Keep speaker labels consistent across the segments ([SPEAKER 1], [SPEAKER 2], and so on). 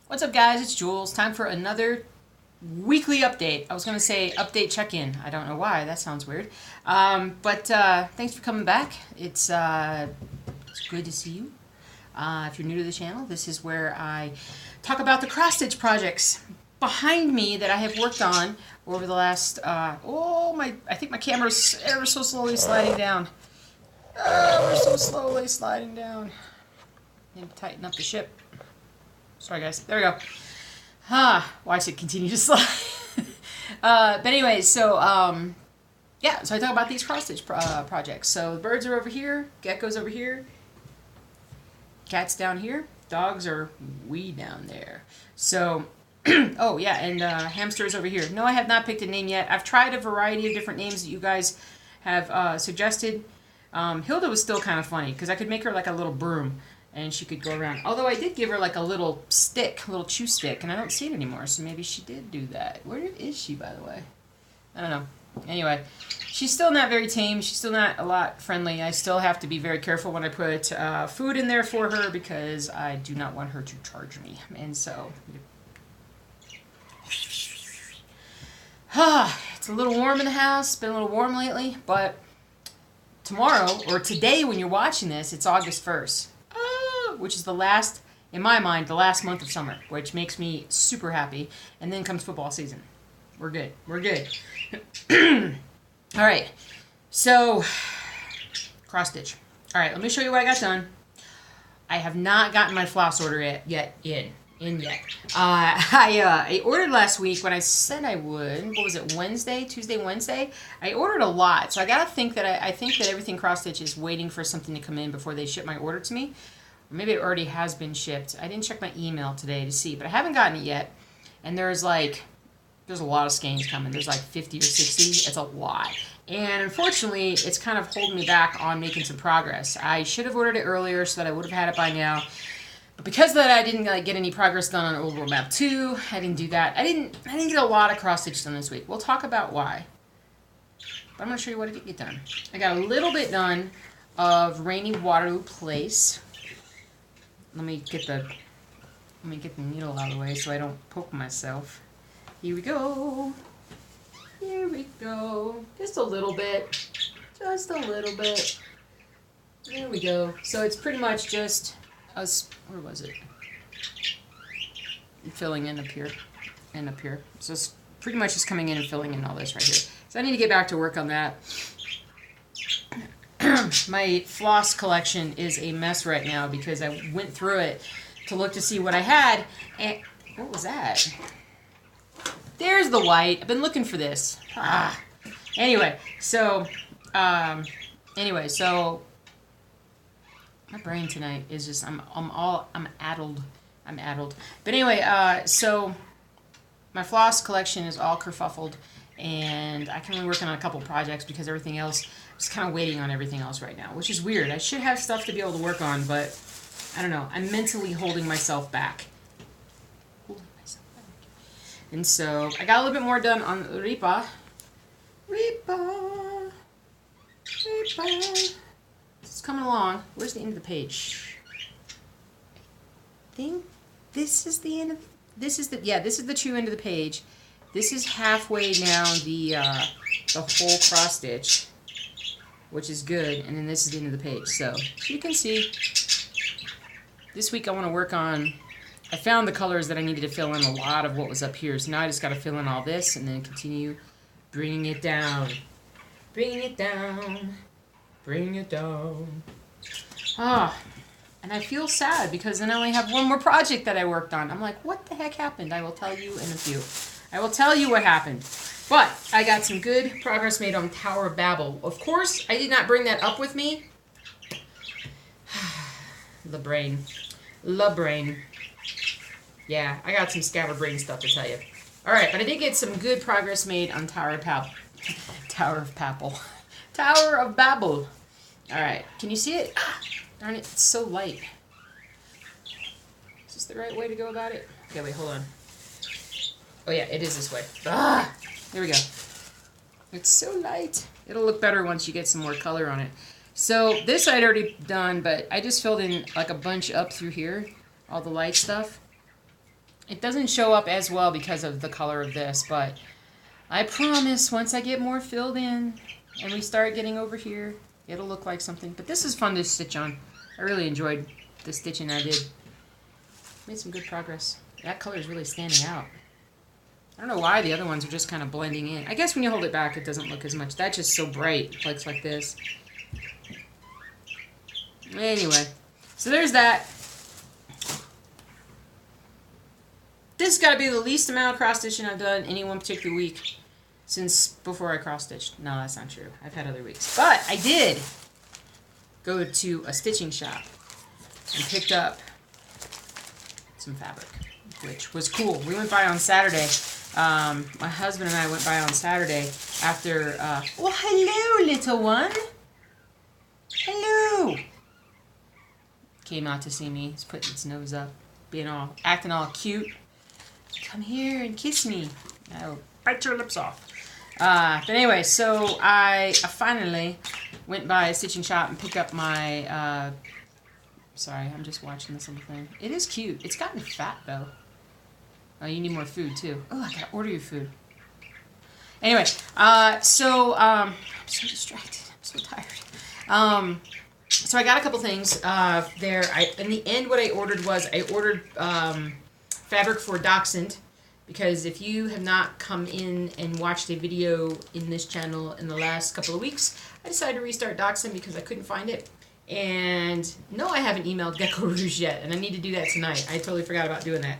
[SPEAKER 1] What's up, guys? It's Jules. Time for another weekly update. I was going to say update check-in. I don't know why. That sounds weird. But thanks for coming back. It's good to see you. If you're new to the channel, this is where I talk about the cross-stitch projects behind me that I have worked on over the last, I think my camera's ever so slowly sliding down. Ever so slowly sliding down. Need to tighten up the ship. Sorry, guys. There we go. Watch it continue to slide. But anyway, so, yeah, so I talk about these cross-stitch projects. So the birds are over here, geckos over here, cats down here, dogs are way down there. So, oh yeah, and hamsters over here. No, I have not picked a name yet. I've tried a variety of different names that you guys have suggested. Hilda was still kind of funny, because I could make her like a little broom. And she could go around. Although I did give her like a little stick, a little chew stick, and I don't see it anymore, so maybe she did do that. Where is she, by the way? I don't know. Anyway, she's still not very tame. She's still not a lot friendly. I still have to be very careful when I put food in there for her because I do not want her to charge me. And so... it's a little warm in the house. It's been a little warm lately, but tomorrow, or today when you're watching this, it's August 1st. Which is the last, in my mind, the last month of summer, which makes me super happy. And then comes football season. We're good. We're good. All right. So, cross stitch. All right, let me show you what I got done. I have not gotten my floss order yet in yet. I ordered last week when I said I would. What was it? Tuesday, Wednesday. I ordered a lot, so I gotta think that I think that everything cross stitch is waiting for something to come in before they ship my order to me. Maybe it already has been shipped. I didn't check my email today to see, but I haven't gotten it yet. And there's a lot of skeins coming. There's like 50 or 60. It's a lot. And unfortunately, it's kind of holding me back on making some progress. I should have ordered it earlier so that I would have had it by now. But because of that, I didn't get any progress done on Old World Map 2. I didn't do that. I didn't get a lot of cross stitch done this week. We'll talk about why. But I'm going to show you what I did get done. I got a little bit done of Rainy Waterloo Place. Let me get the needle out of the way so I don't poke myself. Here we go. Here we go. Just a little bit. Just a little bit. There we go. So it's pretty much just us. Where was it? Filling in up here and up here. So it's pretty much just coming in and filling in all this right here. So I need to get back to work on that. My floss collection is a mess right now because I went through it to look to see what I had, and what was that? There's the white. I've been looking for this. Anyway, so my brain tonight is just I'm addled. I'm addled. But anyway, so my floss collection is all kerfuffled, and I can only work on a couple projects because everything else. Just kind of waiting on everything else right now, which is weird. I should have stuff to be able to work on, but I don't know. I'm mentally holding myself back. And so I got a little bit more done on Ripa. It's coming along. Where's the end of the page? I think this is the end of. This is the true end of the page. This is halfway down the whole cross stitch, which is good, and then this is the end of the page. So you can see, this week I want to work on, I found the colors that I needed to fill in a lot of what was up here, so now I just got to fill in all this, and then continue bringing it down, bringing it down, bringing it down. And I feel sad, because then I only have one more project that I worked on. I'm like, what the heck happened? I will tell you in a few. I will tell you what happened. But I got some good progress made on Tower of Babel. Of course, I did not bring that up with me. The brain. Yeah, I got some scatterbrain stuff to tell you. Alright, but I did get some good progress made on Tower of Babel. Alright, can you see it? Darn it, it's so light. Is this the right way to go about it? Okay, wait, hold on. Oh yeah, it is this way. There we go. It's so light. It'll look better once you get some more color on it. So this I'd already done, but I just filled in like a bunch up through here, all the light stuff. It doesn't show up as well because of the color of this, but I promise once I get more filled in and we start getting over here, it'll look like something. But this is fun to stitch on. I really enjoyed the stitching I did. Made some good progress. That color is really standing out. I don't know why the other ones are just kind of blending in. I guess when you hold it back, it doesn't look as much. That's just so bright. It looks like this. Anyway, so there's that. This has got to be the least amount of cross-stitching I've done any one particular week since before I cross-stitched. No, that's not true. I've had other weeks. But I did go to a stitching shop and picked up some fabric, which was cool. We went by on Saturday. My husband and I went by on Saturday after... well, hello, little one. Hello. Came out to see me. He's putting its nose up, acting all cute. Come here and kiss me. I'll bite your lips off. But anyway, so I finally went by a stitching shop and picked up my... sorry, I'm just watching this on the thing. It is cute. It's gotten fat, though. Oh, you need more food, too. Oh, I gotta order your food. Anyway, I'm so distracted. I'm so tired. So I got a couple things there. In the end, what I ordered was I ordered fabric for Dachshund, because if you have not come in and watched a video in this channel in the last couple of weeks, I decided to restart Dachshund because I couldn't find it. And no, I haven't emailed Gecko Rouge yet, and I need to do that tonight. I totally forgot about doing that.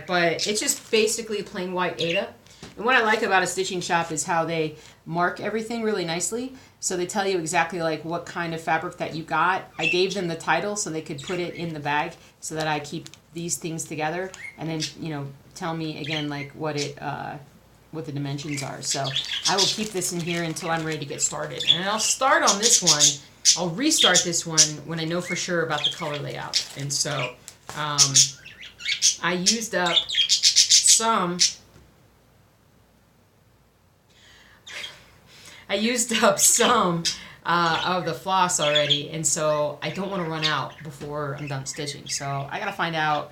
[SPEAKER 1] But it's just basically a plain white Aida. And what I like about a stitching shop is how they mark everything really nicely. So they tell you exactly like what kind of fabric that you got. I gave them the title so they could put it in the bag so that I keep these things together, and then, you know, tell me again like what the dimensions are. So I will keep this in here until I'm ready to get started. And I'll start on this one. I'll restart this one when I know for sure about the color layout. And so I used up some of the floss already, and so I don't want to run out before I'm done stitching. So I gotta find out,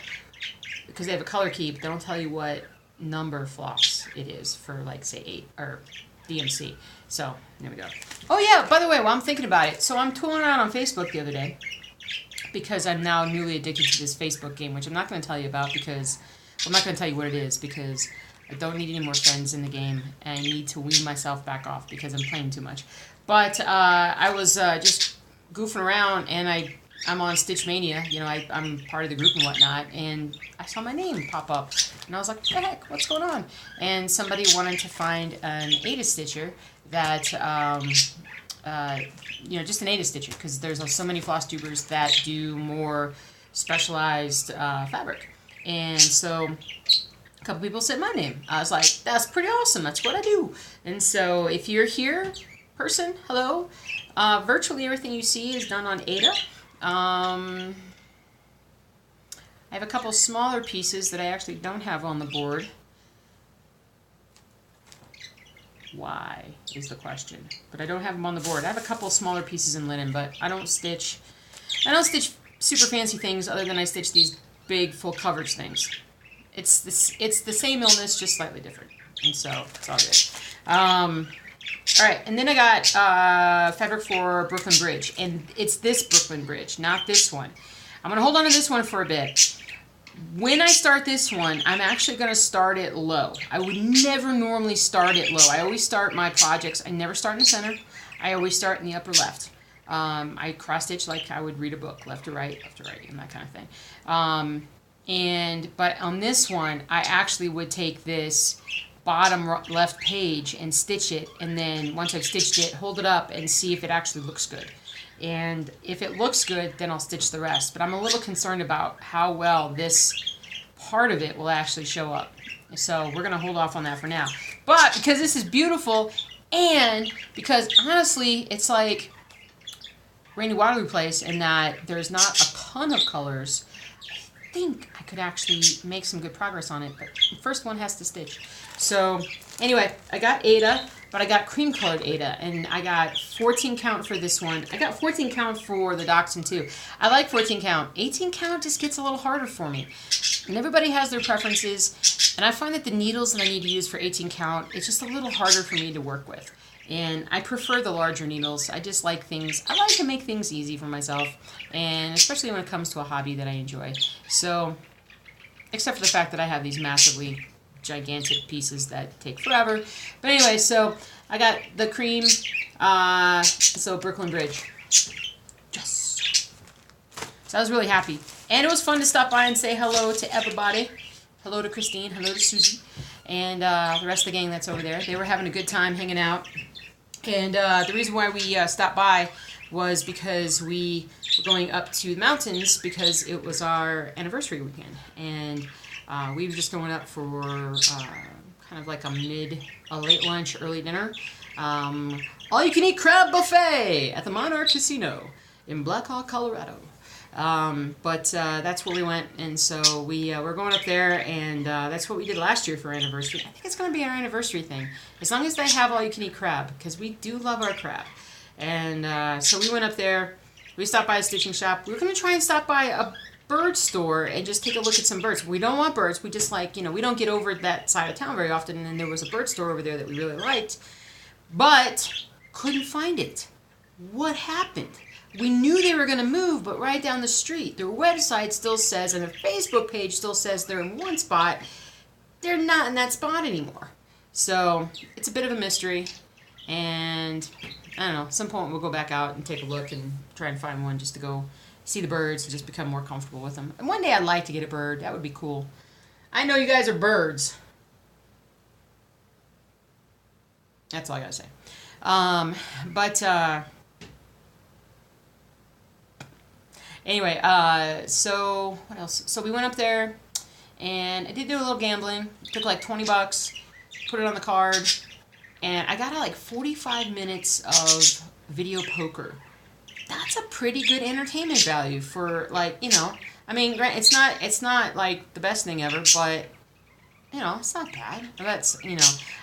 [SPEAKER 1] because they have a color key, but they don't tell you what number floss it is for, like, say 8 or DMC. So there we go. Oh yeah, by the way, while I'm thinking about it, so I'm tooling around on Facebook the other day because I'm now newly addicted to this Facebook game, which I'm not going to tell you about because I'm not going to tell you what it is because I don't need any more friends in the game, and I need to wean myself back off because I'm playing too much. But I was just goofing around, and I'm on Stitch Mania. You know, I'm part of the group and whatnot, and I saw my name pop up, and I was like, what the heck, what's going on? And somebody wanted to find an Aida stitcher that, you know, just an Aida stitcher, because there's so many FlossTubers that do more specialized fabric. And so a couple people said my name. I was like, that's pretty awesome. That's what I do. And so if you're here, person, hello. Virtually everything you see is done on Aida. I have a couple smaller pieces that I actually don't have on the board. Why is the question. But I don't have them on the board. I have a couple smaller pieces in linen, but I don't stitch super fancy things other than I stitch these big full coverage things. It's the same illness, just slightly different. And so it's all good. Alright, and then I got fabric for Brooklyn Bridge. And it's this Brooklyn Bridge, not this one. I'm going to hold on to this one for a bit. When I start this one, I'm actually going to start it low. I would never normally start it low. I always start my projects, I never start in the center. I always start in the upper left. I cross-stitch like I would read a book, left to right, and that kind of thing. But on this one, I actually would take this bottom left page and stitch it, and then once I've stitched it, hold it up and see if it actually looks good. And if it looks good, then I'll stitch the rest. But I'm a little concerned about how well this part of it will actually show up. So we're going to hold off on that for now. But because this is beautiful, and because honestly, it's like Rainy Waterloo Place in that there's not a ton of colors, I think I could actually make some good progress on it. But the first one has to stitch. So anyway, I got Aida, but I got cream colored Aida, and I got 14 count for this one. I got 14 count for the Dachshund too. I like 14 count. 18 count just gets a little harder for me. And everybody has their preferences, and I find that the needles that I need to use for 18 count, it's just a little harder for me to work with. And I prefer the larger needles. I just like things, I like to make things easy for myself, and especially when it comes to a hobby that I enjoy. So, except for the fact that I have these massively gigantic pieces that take forever. But anyway, so I got the cream, so Brooklyn Bridge. Yes! So I was really happy. And it was fun to stop by and say hello to everybody. Hello to Christine, hello to Susie, and the rest of the gang that's over there. They were having a good time hanging out. And the reason why we stopped by was because we were going up to the mountains because it was our anniversary weekend. And we were just going up for kind of like a late lunch, early dinner. All-you-can-eat crab buffet at the Monarch Casino in Black Hawk, Colorado. But that's where we went, and so we're going up there, and that's what we did last year for our anniversary. I think it's going to be our anniversary thing, as long as they have all-you-can-eat crab, because we do love our crab. And so we went up there, we stopped by a stitching shop. We were going to try and stop by a bird store and just take a look at some birds. We don't want birds, we just like, we don't get over that side of town very often, and there was a bird store over there that we really liked, but couldn't find it. What happened? We knew they were going to move, but right down the street. Their website still says, and their Facebook page still says they're in one spot. They're not in that spot anymore. So, it's a bit of a mystery. And, I don't know, at some point we'll go back out and take a look and try and find one just to go see the birds and just become more comfortable with them. And one day I'd like to get a bird. That would be cool. I know you guys are birds. That's all I gotta say. Anyway, so what else? So we went up there, and I did do a little gambling. It took like $20, put it on the card, and I got like 45 minutes of video poker. That's a pretty good entertainment value for like, I mean, it's not like the best thing ever, but it's not bad. That's,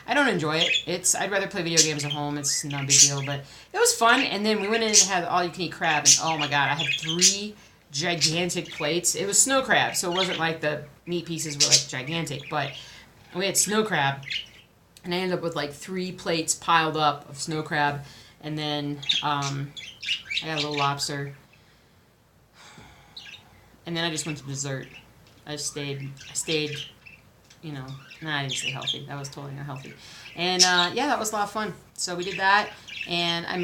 [SPEAKER 1] I don't enjoy it. I'd rather play video games at home. It's not a big deal, but it was fun. And then we went in and had all-you-can-eat crab, and oh my god, I had 3 gigantic plates. It was snow crab, so it wasn't like the meat pieces were like gigantic, but we had snow crab, and I ended up with like 3 plates piled up of snow crab, and then I got a little lobster, and then I just went to dessert. I stayed. I didn't stay healthy. That was totally unhealthy. And, yeah, that was a lot of fun. So we did that, and I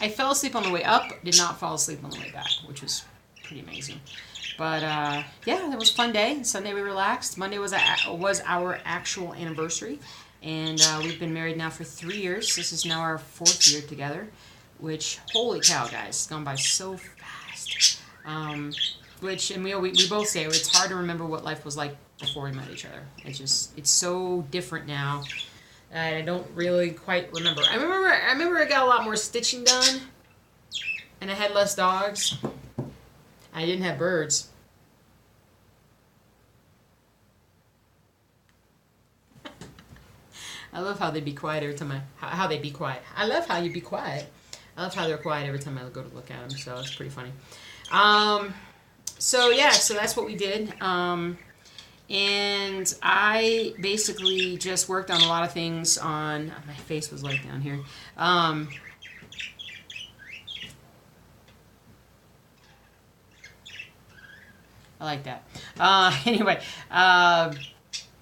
[SPEAKER 1] fell asleep on the way up, did not fall asleep on the way back, which was pretty amazing. But, yeah, that was a fun day. Sunday we relaxed. Monday was our actual anniversary, and we've been married now for 3 years. This is now our 4th year together, which, holy cow, guys, it's gone by so fast. And we both say it's hard to remember what life was like before we met each other. It's so different now. I don't really quite remember. I remember I got a lot more stitching done, and I had less dogs. I didn't have birds. I love how they be quiet every time how they be quiet. I love how you be quiet. I love how they're quiet every time I go to look at them, so it's pretty funny. So yeah, so that's what we did. And I basically just worked on a lot of things on, my face was like down here. I like that. Anyway, I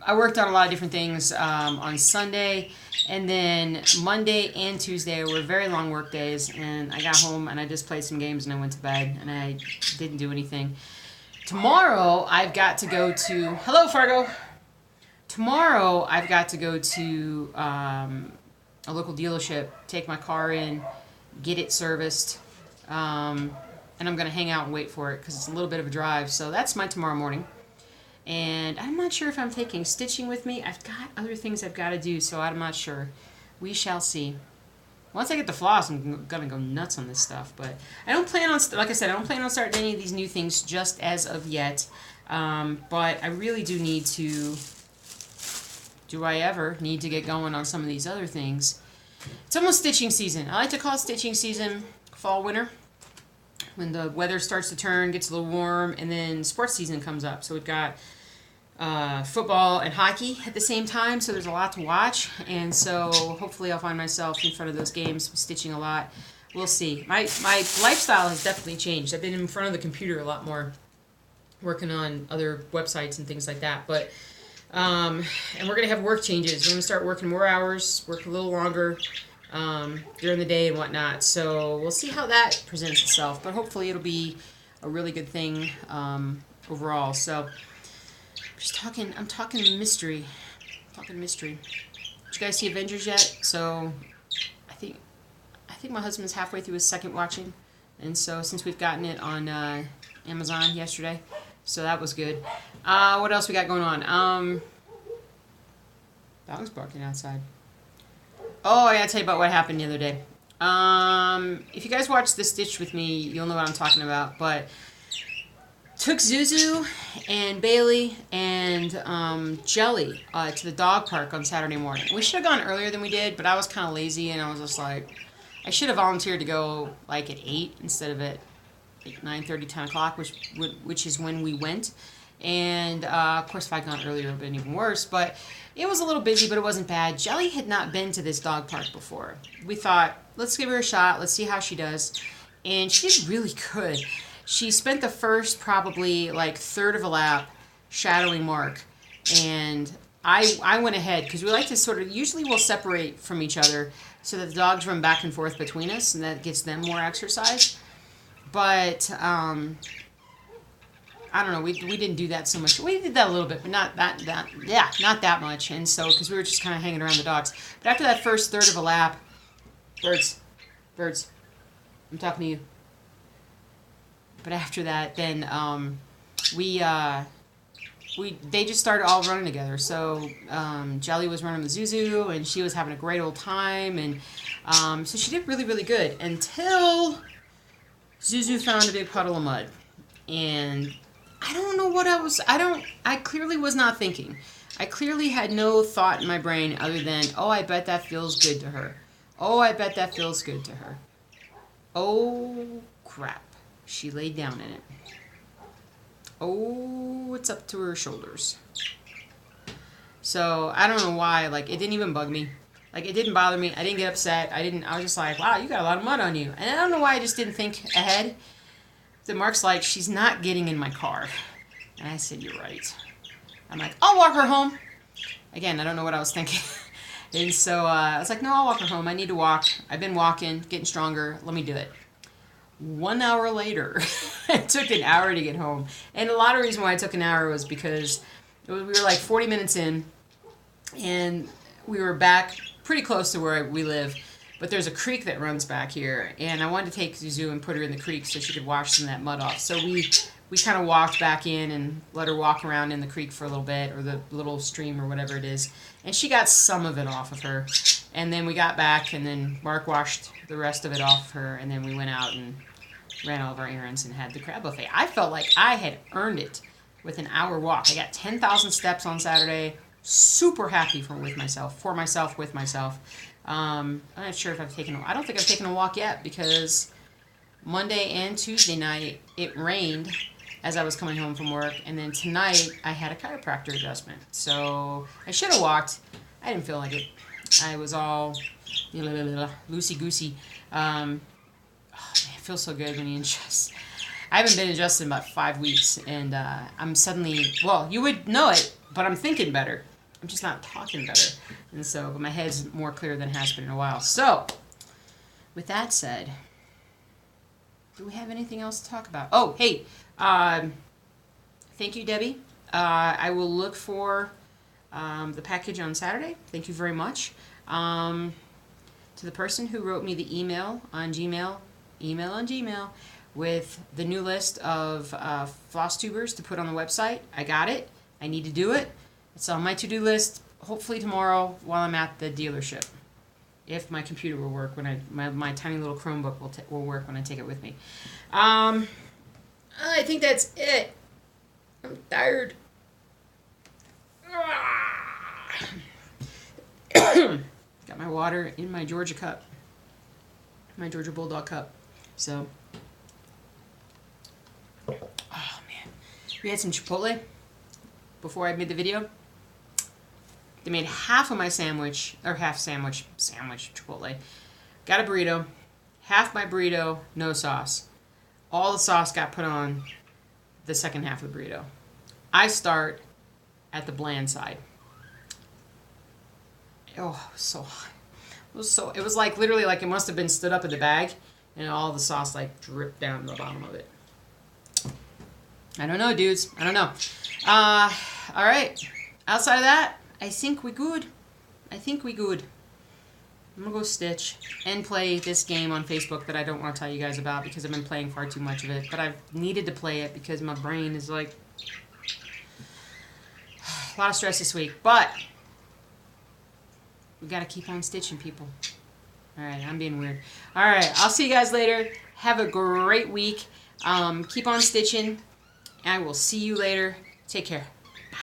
[SPEAKER 1] worked on a lot of different things on Sunday, and then Monday and Tuesday were very long work days, and I got home and I just played some games and I went to bed, and I didn't do anything. Tomorrow, I've got to go to... Hello, Fargo! Tomorrow, I've got to go to a local dealership, take my car in, get it serviced, and I'm going to hang out and wait for it because it's a little bit of a drive. So that's my tomorrow morning. And I'm not sure if I'm taking stitching with me. I've got other things I've got to do, so I'm not sure. We shall see. Once I get the floss, I'm going to go nuts on this stuff. But I don't plan on, like I said, I don't plan on starting any of these new things just as of yet. But I really do need to, do I ever need to get going on some of these other things? It's almost stitching season. I like to call it stitching season, fall, winter. when the weather starts to turn, gets a little warm, and then sports season comes up. So we've got football and hockey at the same time, so there's a lot to watch. And so hopefully I'll find myself in front of those games, stitching a lot. We'll see. My lifestyle has definitely changed. I've been in front of the computer a lot more, working on other websites and things like that. But and we're gonna have work changes. We're gonna start working more hours, work a little longer during the day and whatnot. So we'll see how that presents itself. But hopefully it'll be a really good thing overall. So I'm talking mystery. Did you guys see Avengers yet? So I think my husband's halfway through his second watching, and so since we've gotten it on Amazon yesterday, so that was good. What else we got going on? Dog's barking outside. Oh, I gotta tell you about what happened the other day. If you guys watched The Stitch with me, you'll know what I'm talking about. But took Zuzu and Bailey and Jelly to the dog park on Saturday morning. We should have gone earlier than we did, but I was kind of lazy, and I was just like, I should have volunteered to go like at 8 instead of at 9:30, 10 o'clock, which is when we went. And of course, if I'd gone earlier, it would have been even worse. But it was a little busy, but it wasn't bad. Jelly had not been to this dog park before. We thought, let's give her a shot. Let's see how she does. And she did really good. She spent the first probably like third of a lap shadowing Mark. And I went ahead because we like to sort of, usually we'll separate from each other so that the dogs run back and forth between us, and that gets them more exercise. But I don't know. We didn't do that so much. We did that a little bit, but not that much. And so because we were just kind of hanging around the dogs. But after that first third of a lap, birds, I'm talking to you. But after that, then they just started all running together. So Jelly was running with Zuzu, and she was having a great old time, and so she did really, really good until Zuzu found a big puddle of mud. And I don't know what I clearly was not thinking. I clearly had no thought in my brain other than, oh, I bet that feels good to her. Oh, I bet that feels good to her. Oh, crap. She laid down in it. Oh, it's up to her shoulders. So, I don't know why. Like, it didn't even bug me. Like, it didn't bother me. I didn't get upset. I was just like, wow, you got a lot of mud on you. And I don't know why I just didn't think ahead. Then Mark's like, she's not getting in my car. And I said, you're right. I'm like, I'll walk her home. Again, I don't know what I was thinking. And so I was like, no, I'll walk her home. I need to walk. I've been walking, getting stronger. Let me do it. 1 hour later, it took an hour to get home. And a lot of reason why it took an hour was because we were like 40 minutes in, and we were back pretty close to where we live. But there's a creek that runs back here, and I wanted to take Zuzu and put her in the creek so she could wash some of that mud off. So we kind of walked back in and let her walk around in the creek for a little bit, or the little stream or whatever it is. And she got some of it off of her. And then we got back, and then Mark washed the rest of it off of her, and then we went out and ran all of our errands and had the crab buffet. I felt like I had earned it with an hour walk. I got 10,000 steps on Saturday. Super happy with myself. I'm not sure if I don't think I've taken a walk yet, because Monday and Tuesday night it rained as I was coming home from work, and then tonight I had a chiropractor adjustment. So I should have walked. I didn't feel like it. I was all loosey-goosey. Oh, man, it feels so good when you adjust. I haven't been adjusted in about 5 weeks, and I'm suddenly, well, you would know it, but I'm thinking better. I'm just not talking better. And so, but my head's more clear than it has been in a while. So, with that said, do we have anything else to talk about? Oh, hey, thank you, Debbie. I will look for the package on Saturday. Thank you very much. To the person who wrote me the email on Gmail, with the new list of FlossTubers to put on the website. I got it. I need to do it. It's on my to-do list, hopefully tomorrow while I'm at the dealership. If my computer will work when my tiny little Chromebook will work when I take it with me. I think that's it. I'm tired. Got my water in my Georgia cup. My Georgia Bulldog cup. So, We had some Chipotle before I made the video. They made half of my sandwich, or half sandwich Chipotle. Got a burrito. Half my burrito, no sauce. All the sauce got put on the second half of the burrito. I start at the bland side. Oh, it was so hot. It was like literally like it must have been stood up in the bag and all the sauce like dripped down to the bottom of it. I don't know, dudes. I don't know. All right. Outside of that, I think we good. I'm gonna go stitch and play this game on Facebook that I don't want to tell you guys about because I've been playing far too much of it. But I've needed to play it because my brain is like a lot of stress this week. But we gotta keep on stitching, people. All right, I'm being weird. All right, I'll see you guys later. Have a great week. Keep on stitching. I will see you later. Take care.